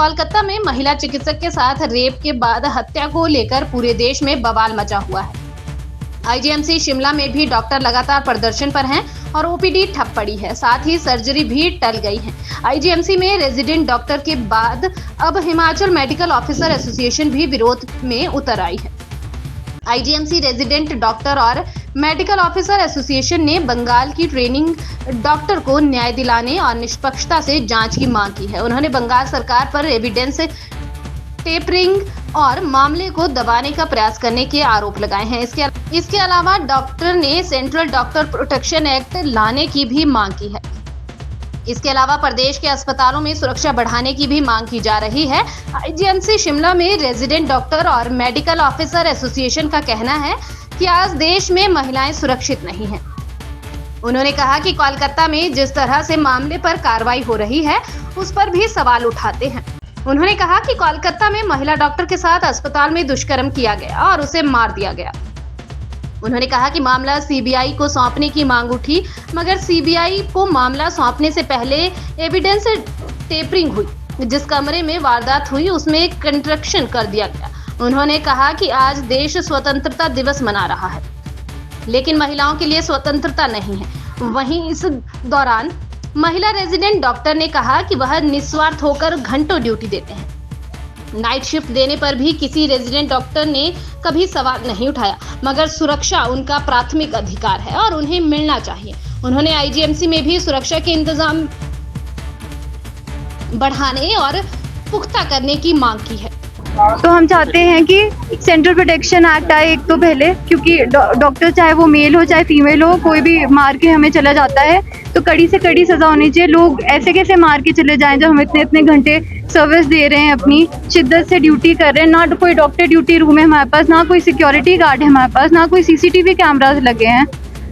कोलकाता में महिला चिकित्सक के साथ रेप के बाद हत्या को लेकर पूरे देश में बवाल मचा हुआ है। आईजीएमसी शिमला में भी डॉक्टर लगातार प्रदर्शन पर हैं और ओपीडी ठप पड़ी है, साथ ही सर्जरी भी टल गई है। आईजीएमसी में रेजिडेंट डॉक्टर के बाद अब हिमाचल मेडिकल ऑफिसर एसोसिएशन भी विरोध में उतर आई है। आईजीएमसी रेजिडेंट डॉक्टर और मेडिकल ऑफिसर एसोसिएशन ने बंगाल की ट्रेनिंग डॉक्टर को न्याय दिलाने और निष्पक्षता से जांच की मांग की है। उन्होंने बंगाल सरकार पर एविडेंस टेपरिंग और मामले को दबाने का प्रयास करने के आरोप लगाए हैं। इसके अलावा डॉक्टर ने सेंट्रल डॉक्टर प्रोटेक्शन एक्ट लाने की भी मांग की है। इसके अलावा प्रदेश के अस्पतालों में सुरक्षा बढ़ाने की भी मांग की जा रही है। आईजीएमसी शिमला में रेजिडेंट डॉक्टर और मेडिकल ऑफिसर एसोसिएशन का कहना है कि आज देश में महिलाएं सुरक्षित नहीं हैं। उन्होंने कहा कि कोलकाता में जिस तरह से मामले पर कार्रवाई हो रही है, उस पर भी सवाल उठाते हैं। उन्होंने कहा कि कोलकाता में महिला डॉक्टर के साथ अस्पताल में दुष्कर्म किया गया और उसे मार दिया गया। उन्होंने कहा कि मामला सीबीआई को सौंपने की मांग उठी, मगर सीबीआई को मामला सौंपने से पहले एविडेंस टेपरिंग हुई। जिस कमरे में वारदात हुई उसमें कंस्ट्रक्शन कर दिया गया। उन्होंने कहा कि आज देश स्वतंत्रता दिवस मना रहा है, लेकिन महिलाओं के लिए स्वतंत्रता नहीं है। वहीं इस दौरान महिला रेजिडेंट डॉक्टर ने कहा कि वह निस्वार्थ होकर घंटों ड्यूटी देते हैं। नाइट शिफ्ट देने पर भी किसी रेजिडेंट डॉक्टर ने कभी सवाल नहीं उठाया, मगर सुरक्षा उनका प्राथमिक अधिकार है और उन्हें मिलना चाहिए। उन्होंने आईजीएमसी में भी सुरक्षा के इंतजाम बढ़ाने और पुख्ता करने की मांग की है। तो हम चाहते हैं कि सेंट्रल प्रोटेक्शन एक्ट आए एक तो पहले, क्योंकि डॉक्टर चाहे वो मेल हो चाहे फीमेल हो, कोई भी मार के हमें चला जाता है तो कड़ी से कड़ी सजा होनी चाहिए। लोग ऐसे कैसे मार के चले जाएं जब हम इतने इतने घंटे सर्विस दे रहे हैं, अपनी शिद्दत से ड्यूटी कर रहे हैं। ना कोई डॉक्टर ड्यूटी रूम है हमारे पास, ना कोई सिक्योरिटी गार्ड है हमारे पास, ना कोई सीसीटीवी कैमराज लगे हैं।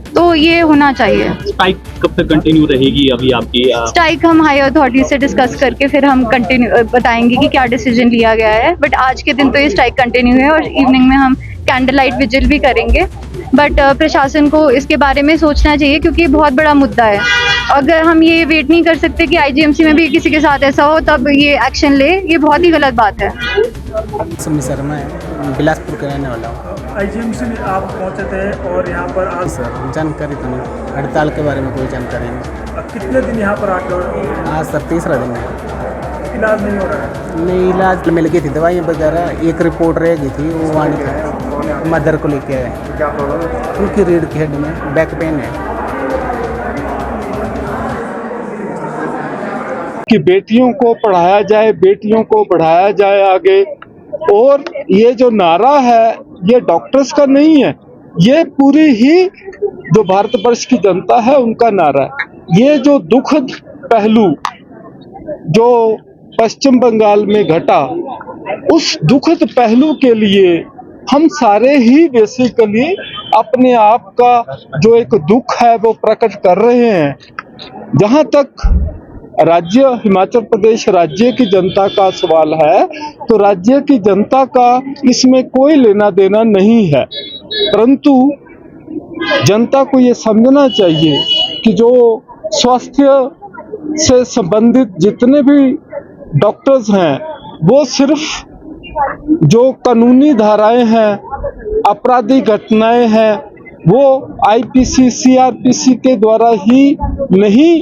तो ये होना चाहिए। स्ट्राइक कब तक कंटिन्यू रहेगी? अभी आपकी स्ट्राइक हम हाई अथॉरिटी से डिस्कस करके फिर हम कंटिन्यू बताएंगे कि क्या डिसीजन लिया गया है। बट आज के दिन तो ये स्ट्राइक कंटिन्यू है और इवनिंग में हम कैंडल लाइट विजिल भी करेंगे। बट प्रशासन को इसके बारे में सोचना चाहिए, क्योंकि ये बहुत बड़ा मुद्दा है। अगर हम ये वेट नहीं कर सकते कि आईजीएमसी में भी किसी के साथ ऐसा हो तब ये एक्शन ले, ये बहुत ही गलत बात है। सुमित शर्मा है, बिलासपुर का रहने वाला हूँ। आईजीएमसी में आप पहुँचे थे और यहाँ पर आज सर जानकारी तो नहीं, हड़ताल के बारे में कोई जानकारी नहीं। कितने दिन यहाँ पर आके? आज सर तीसरा दिन है। इलाज नहीं हो रहा है? नहीं, इलाज मिल गई थी, दवाई वगैरह। एक रिपोर्ट रह गई थी, वो वहाँ था, मदर को लेके आए। उनकी रीढ़ की हड्डी में बैक पेन है। कि बेटियों को पढ़ाया जाए, बेटियों को बढ़ाया जाए आगे। और ये जो नारा है ये डॉक्टर्स का नहीं है, ये पूरी ही जो भारतवर्ष की जनता है उनका नारा है। ये जो दुखद पहलू जो पश्चिम बंगाल में घटा, उस दुखद पहलू के लिए हम सारे ही बेसिकली अपने आप का जो एक दुख है वो प्रकट कर रहे हैं। जहां तक राज्य हिमाचल प्रदेश राज्य की जनता का सवाल है, तो राज्य की जनता का इसमें कोई लेना देना नहीं है, परंतु जनता को ये समझना चाहिए कि जो स्वास्थ्य से संबंधित जितने भी डॉक्टर्स हैं वो सिर्फ जो कानूनी धाराएं हैं, आपराधिक घटनाएं हैं, वो आईपीसी सीआरपीसी के द्वारा ही नहीं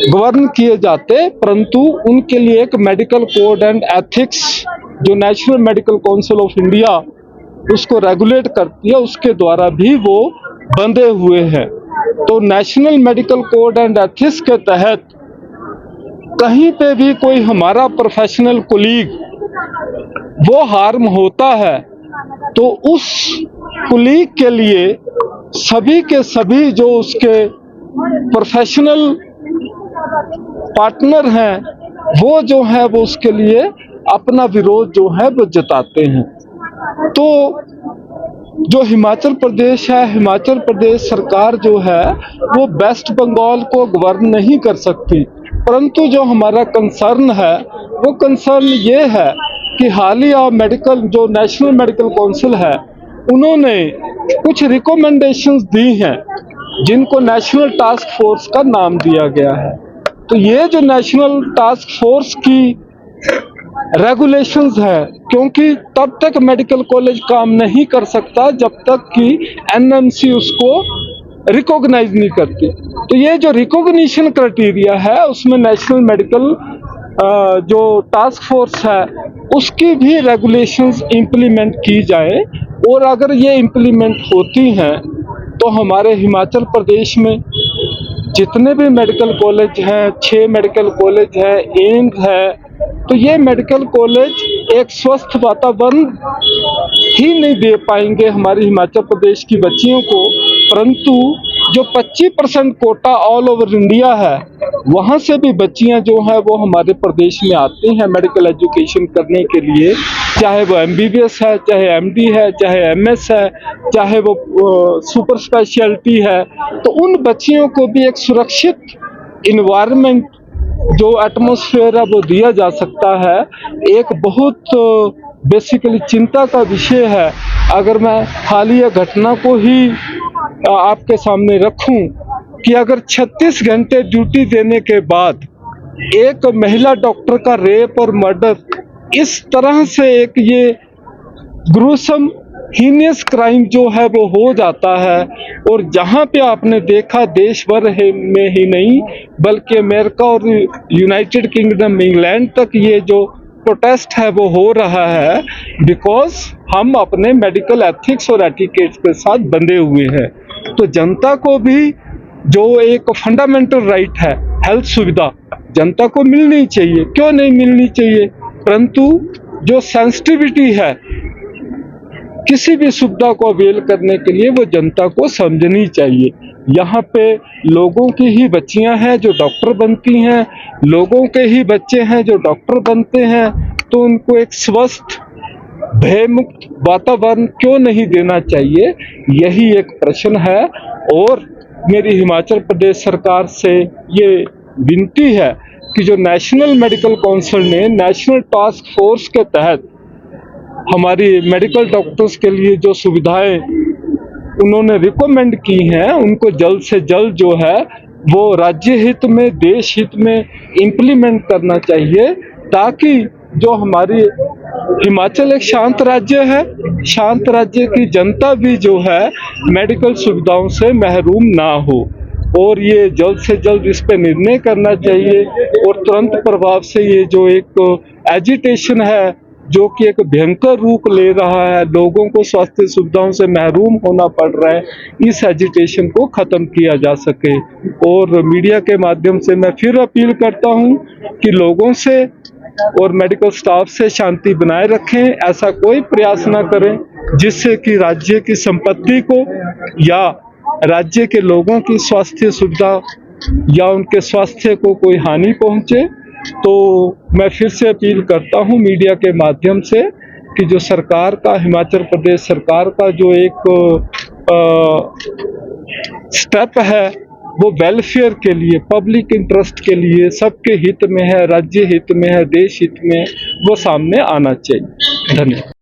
गवर्न किए जाते, परंतु उनके लिए एक मेडिकल कोड एंड एथिक्स जो national medical council of India उसको रेगुलेट करती है, उसके द्वारा भी वो बंधे हुए हैं। तो national medical code and ethics के तहत कहीं पे भी कोई हमारा प्रोफेशनल कोलीग वो हार्म होता है तो उस कोलीग के लिए सभी के सभी जो उसके प्रोफेशनल पार्टनर हैं वो जो है वो उसके लिए अपना विरोध जो है वो जताते हैं। तो जो हिमाचल प्रदेश है, हिमाचल प्रदेश सरकार जो है वो वेस्ट बंगाल को गवर्न नहीं कर सकती, परंतु जो हमारा कंसर्न है वो कंसर्न ये है कि हालिया मेडिकल जो नेशनल मेडिकल काउंसिल है उन्होंने कुछ रिकमेंडेशंस दी हैं जिनको नेशनल टास्क फोर्स का नाम दिया गया है। तो ये जो नेशनल टास्क फोर्स की रेगुलेशंस है, क्योंकि तब तक मेडिकल कॉलेज काम नहीं कर सकता जब तक कि एनएमसी उसको रिकॉग्नाइज नहीं करती। तो ये जो रिकॉग्निशन क्राइटेरिया है उसमें नेशनल मेडिकल जो टास्क फोर्स है उसकी भी रेगुलेशंस इंप्लीमेंट की जाए, और अगर ये इंप्लीमेंट होती हैं तो हमारे हिमाचल प्रदेश में जितने भी मेडिकल कॉलेज हैं, 6 मेडिकल कॉलेज हैं, एम्स है, तो ये मेडिकल कॉलेज एक स्वस्थ वातावरण ही नहीं दे पाएंगे हमारी हिमाचल प्रदेश की बच्चियों को, परंतु जो 25% कोटा ऑल ओवर इंडिया है वहाँ से भी बच्चियाँ जो हैं वो हमारे प्रदेश में आती हैं मेडिकल एजुकेशन करने के लिए, चाहे वो MBBS है, चाहे MD है, चाहे MS है, चाहे वो सुपर स्पेशलिटी है। तो उन बच्चियों को भी एक सुरक्षित इन्वायरमेंट जो एटमॉस्फेयर है वो दिया जा सकता है। एक बहुत बेसिकली चिंता का विषय है, अगर मैं हालिया घटना को ही आपके सामने रखूं कि अगर 36 घंटे ड्यूटी देने के बाद एक महिला डॉक्टर का रेप और मर्डर इस तरह से एक ये ग्रूसम हीनियस क्राइम जो है वो हो जाता है, और जहां पे आपने देखा देश भर में ही नहीं बल्कि अमेरिका और यूनाइटेड किंगडम, इंग्लैंड तक ये जो प्रोटेस्ट है वो हो रहा है, बिकॉज हम अपने मेडिकल एथिक्स और एटिकेट्स के साथ बंधे हुए हैं। तो जनता को भी जो एक फंडामेंटल राइट है हेल्थ सुविधा जनता को मिलनी चाहिए, क्यों नहीं मिलनी चाहिए, परंतु जो सेंसिटिविटी है किसी भी सुविधा को अवेल करने के लिए वो जनता को समझनी चाहिए। यहाँ पे लोगों की ही बच्चियां हैं जो डॉक्टर बनती हैं, लोगों के ही बच्चे हैं जो डॉक्टर बनते हैं, तो उनको एक स्वस्थ भयमुक्त वातावरण क्यों नहीं देना चाहिए, यही एक प्रश्न है। और मेरी हिमाचल प्रदेश सरकार से ये विनती है कि जो नेशनल मेडिकल काउंसिल ने नेशनल टास्क फोर्स के तहत हमारी मेडिकल डॉक्टर्स के लिए जो सुविधाएं उन्होंने रिकमेंड की हैं उनको जल्द से जल्द जो है वो राज्य हित में, देश हित में इम्प्लीमेंट करना चाहिए, ताकि जो हमारी हिमाचल एक शांत राज्य है, शांत राज्य की जनता भी जो है मेडिकल सुविधाओं से महरूम ना हो, और ये जल्द से जल्द इस पे निर्णय करना चाहिए। और तुरंत प्रभाव से ये जो एक एजिटेशन है जो कि एक भयंकर रूप ले रहा है, लोगों को स्वास्थ्य सुविधाओं से महरूम होना पड़ रहा है, इस एजिटेशन को खत्म किया जा सके। और मीडिया के माध्यम से मैं फिर अपील करता हूं कि लोगों से और मेडिकल स्टाफ से शांति बनाए रखें, ऐसा कोई प्रयास ना करें जिससे कि राज्य की संपत्ति को या राज्य के लोगों की स्वास्थ्य सुविधा या उनके स्वास्थ्य को कोई हानि पहुंचे। तो मैं फिर से अपील करता हूं मीडिया के माध्यम से कि जो सरकार का, हिमाचल प्रदेश सरकार का जो एक स्टेप है वो वेलफेयर के लिए, पब्लिक इंटरेस्ट के लिए, सबके हित में है, राज्य हित में है, देश हित में, वो सामने आना चाहिए। धन्यवाद।